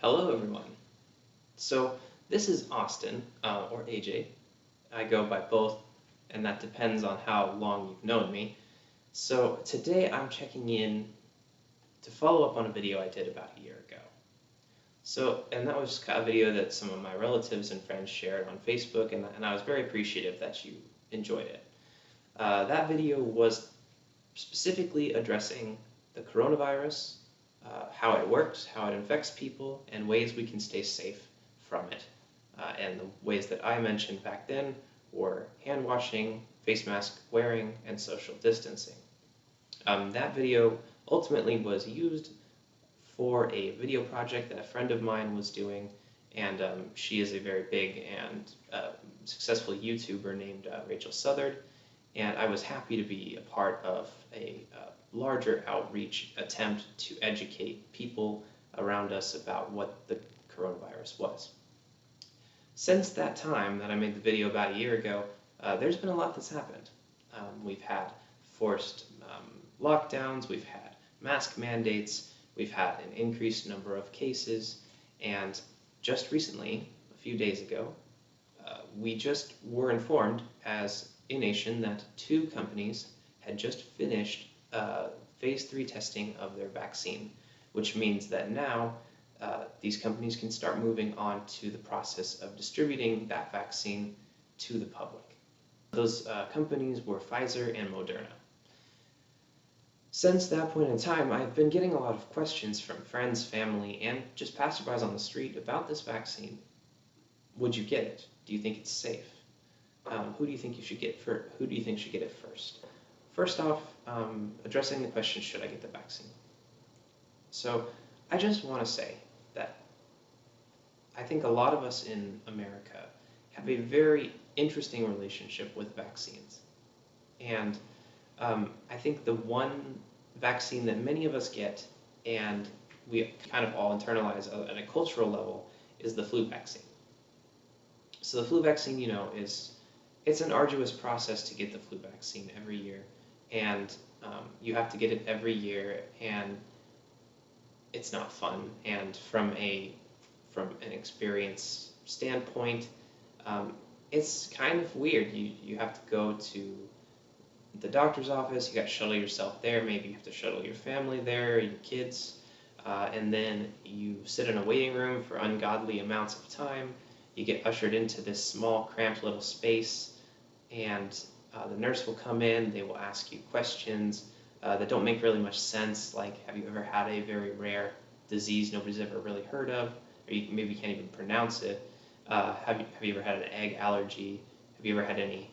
Hello, everyone. So this is Austin, or AJ. I go by both, and that depends on how long you've known me. So today I'm checking in to follow up on a video I did about a year ago. And that was a video that some of my relatives and friends shared on Facebook, and I was very appreciative that you enjoyed it. That video was specifically addressing the coronavirus, how it works, how it infects people, and ways we can stay safe from it. And the ways that I mentioned back then were hand washing, face mask wearing, and social distancing. That video ultimately was used for a video project that a friend of mine was doing, and she is a very big and successful YouTuber named Rachel Southard, and I was happy to be a part of a larger outreach attempt to educate people around us about what the coronavirus was. Since that time that I made the video about a year ago, there's been a lot that's happened. We've had forced lockdowns, we've had mask mandates, we've had an increased number of cases, and just recently, a few days ago, we just were informed as a nation that 2 companies had just finished phase 3 testing of their vaccine, which means that now these companies can start moving on to the process of distributing that vaccine to the public. Those companies were Pfizer and Moderna. Since that point in time, I've been getting a lot of questions from friends, family, and just passerbys on the street about this vaccine. Would you get it? Do you think it's safe? Who do you think should get it first? First off, addressing the question, should I get the vaccine? So I just want to say that I think a lot of us in America have a very interesting relationship with vaccines. And I think the one vaccine that many of us get, and we kind of all internalize at a cultural level, is the flu vaccine. So the flu vaccine, it's an arduous process to get the flu vaccine every year, and you have to get it every year, and it's not fun. And from an experience standpoint, it's kind of weird. You have to go to the doctor's office, you got to shuttle yourself there, maybe you have to shuttle your family there, your kids, and then you sit in a waiting room for ungodly amounts of time. You get ushered into this small, cramped little space, and the nurse will come in, they will ask you questions that don't make really much sense, like, have you ever had a very rare disease nobody's ever really heard of, or you maybe can't even pronounce it? Have you ever had an egg allergy? Have you ever had any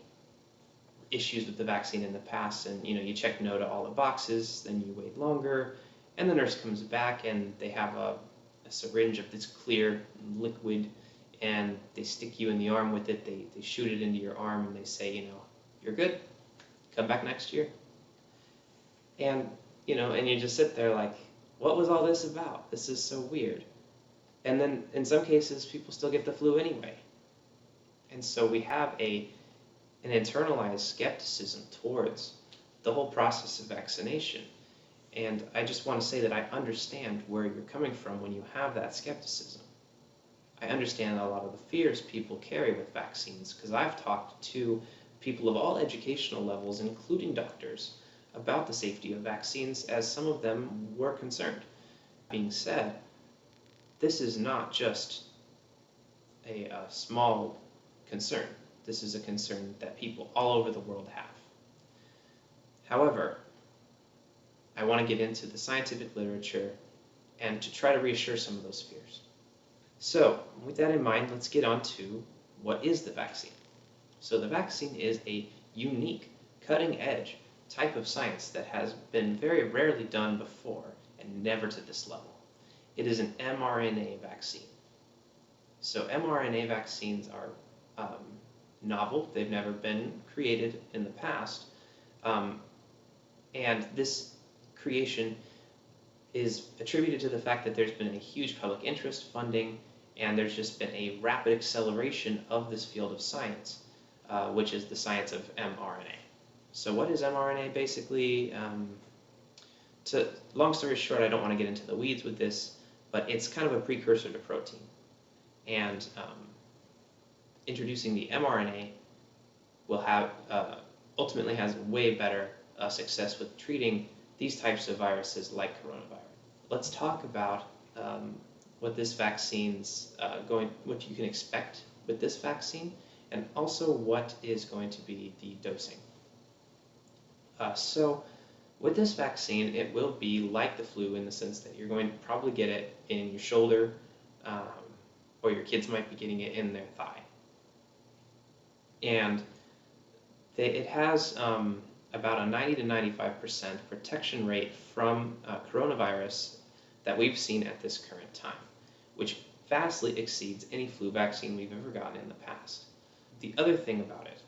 issues with the vaccine in the past? And you check no to all the boxes, then you wait longer, and the nurse comes back and they have a syringe of this clear liquid, and they stick you in the arm with it, they shoot it into your arm, and they say, you're good, come back next year. And and you just sit there like, what was all this about? This is so weird. And then in some cases people still get the flu anyway. And so we have an internalized skepticism towards the whole process of vaccination. And I just want to say that I understand where you're coming from when you have that skepticism. I understand a lot of the fears people carry with vaccines, because I've talked to people of all educational levels, including doctors, about the safety of vaccines, as some of them were concerned. That being said, this is not just a small concern. This is a concern that people all over the world have. However, I want to get into the scientific literature and to try to reassure some of those fears. So, with that in mind, let's get on to what is the vaccine. So the vaccine is a unique, cutting-edge type of science that has been very rarely done before, and never to this level. It is an mRNA vaccine. So mRNA vaccines are novel. They've never been created in the past. And this creation is attributed to the fact that there's been a huge public interest, funding, and there's just been a rapid acceleration of this field of science, which is the science of mRNA. So what is mRNA basically? Long story short, I don't want to get into the weeds with this, but it's kind of a precursor to protein. And introducing the mRNA will have ultimately has way better success with treating these types of viruses like coronavirus. Let's talk about what this vaccine's what you can expect with this vaccine, and also what is going to be the dosing. So with this vaccine, it will be like the flu in the sense that you're going to probably get it in your shoulder, or your kids might be getting it in their thigh. And it has about a 90 to 95% protection rate from coronavirus that we've seen at this current time, which vastly exceeds any flu vaccine we've ever gotten in the past. The other thing about it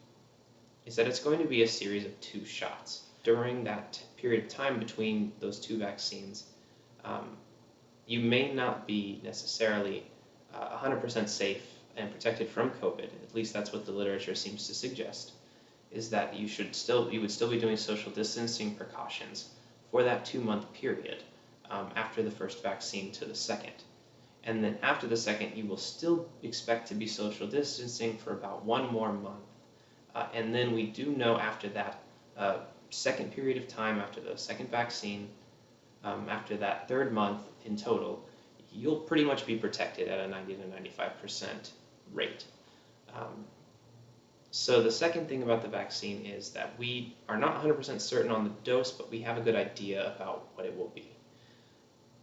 is that it's going to be a series of 2 shots. During that period of time between those 2 vaccines, you may not be necessarily 100% safe and protected from COVID. At least that's what the literature seems to suggest, is that you would still be doing social distancing precautions for that 2-month period after the first vaccine to the second. And then after the second, you will still expect to be social distancing for about 1 more month. And then we do know after that second period of time, after the second vaccine, after that 3rd month in total, you'll pretty much be protected at a 90 to 95% rate. So the second thing about the vaccine is that we are not 100% certain on the dose, but we have a good idea about what it will be.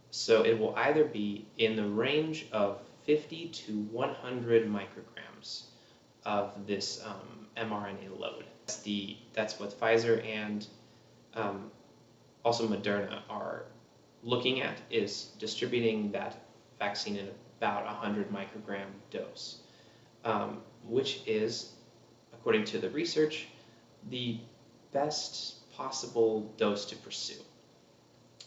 So it will either be in the range of 50 to 100 micrograms of this mRNA load. That's what Pfizer and also Moderna are looking at, is distributing that vaccine in about 100 microgram dose, which is, according to the research, the best possible dose to pursue.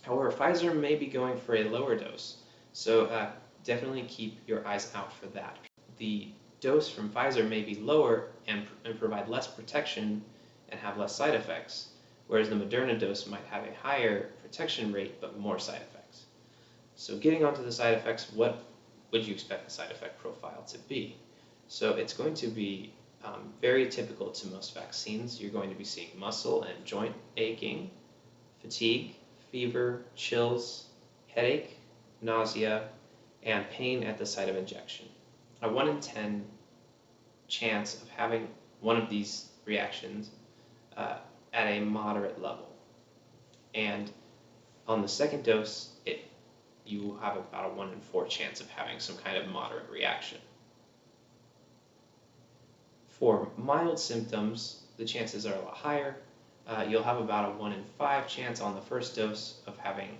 However, Pfizer may be going for a lower dose, so definitely keep your eyes out for that. The dose from Pfizer may be lower and provide less protection and have less side effects, whereas the Moderna dose might have a higher protection rate but more side effects. So getting onto the side effects, what would you expect the side effect profile to be? So it's going to be very typical to most vaccines. You're going to be seeing muscle and joint aching, fatigue, fever, chills, headache, nausea, and pain at the site of injection. A 1 in 10 chance of having one of these reactions at a moderate level. And on the second dose, you have about a 1 in 4 chance of having some kind of moderate reaction. For mild symptoms, the chances are a lot higher. You'll have about a 1 in 5 chance on the first dose of having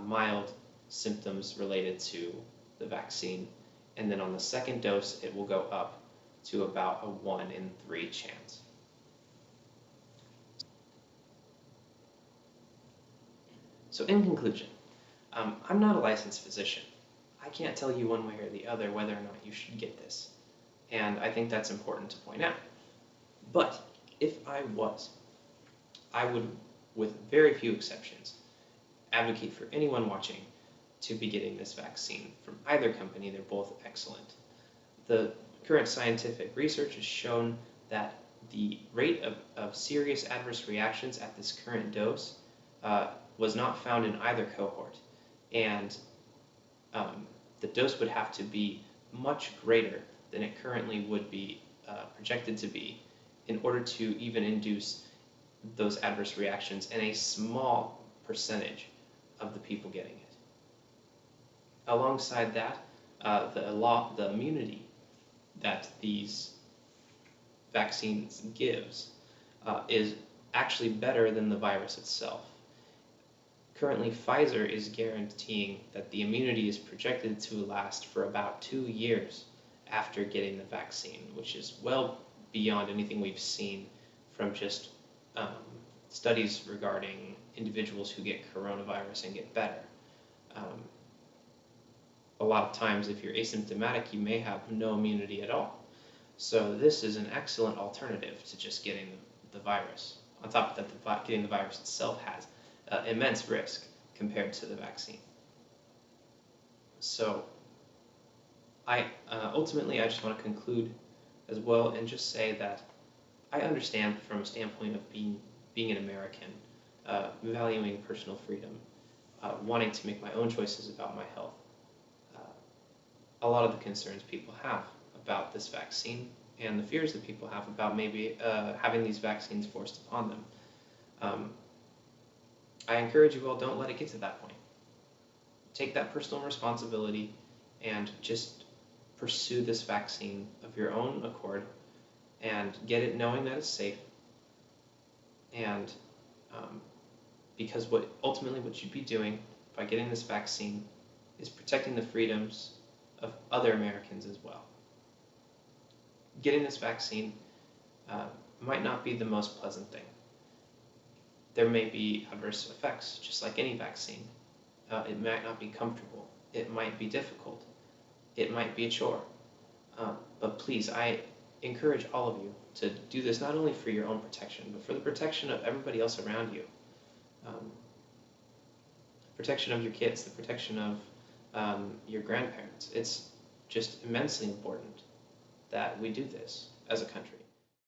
mild symptoms related to the vaccine. And then on the second dose, it will go up to about a 1 in 3 chance. So in conclusion, I'm not a licensed physician. I can't tell you one way or the other whether or not you should get this. And I think that's important to point out. But if I was, I would, with very few exceptions, advocate for anyone watching to be getting this vaccine from either company. They're both excellent. The current scientific research has shown that the rate of serious adverse reactions at this current dose was not found in either cohort. And the dose would have to be much greater than it currently would be projected to be in order to even induce those adverse reactions in a small percentage of the people getting it. Alongside that, the immunity that these vaccines gives is actually better than the virus itself. Currently, Pfizer is guaranteeing that the immunity is projected to last for about 2 years after getting the vaccine, which is well beyond anything we've seen from just studies regarding individuals who get coronavirus and get better. A lot of times, if you're asymptomatic, you may have no immunity at all. So this is an excellent alternative to just getting the virus. On top of that, getting the virus itself has immense risk compared to the vaccine. So ultimately, I just want to conclude as well and just say that I understand from a standpoint of being an American, valuing personal freedom, wanting to make my own choices about my health, uh, a lot of the concerns people have about this vaccine and the fears that people have about maybe having these vaccines forced upon them. Um, I encourage you all, don't let it get to that point. Take that personal responsibility and just pursue this vaccine of your own accord and get it knowing that it's safe. And um, because ultimately what you'd be doing by getting this vaccine is protecting the freedoms of other Americans as well. Getting this vaccine uh, might not be the most pleasant thing. There may be adverse effects, just like any vaccine. It might not be comfortable. It might be difficult. It might be a chore. But please, I encourage all of you to do this not only for your own protection, but for the protection of everybody else around you. Um, protection of your kids, the protection of your grandparents. It's just immensely important that we do this as a country.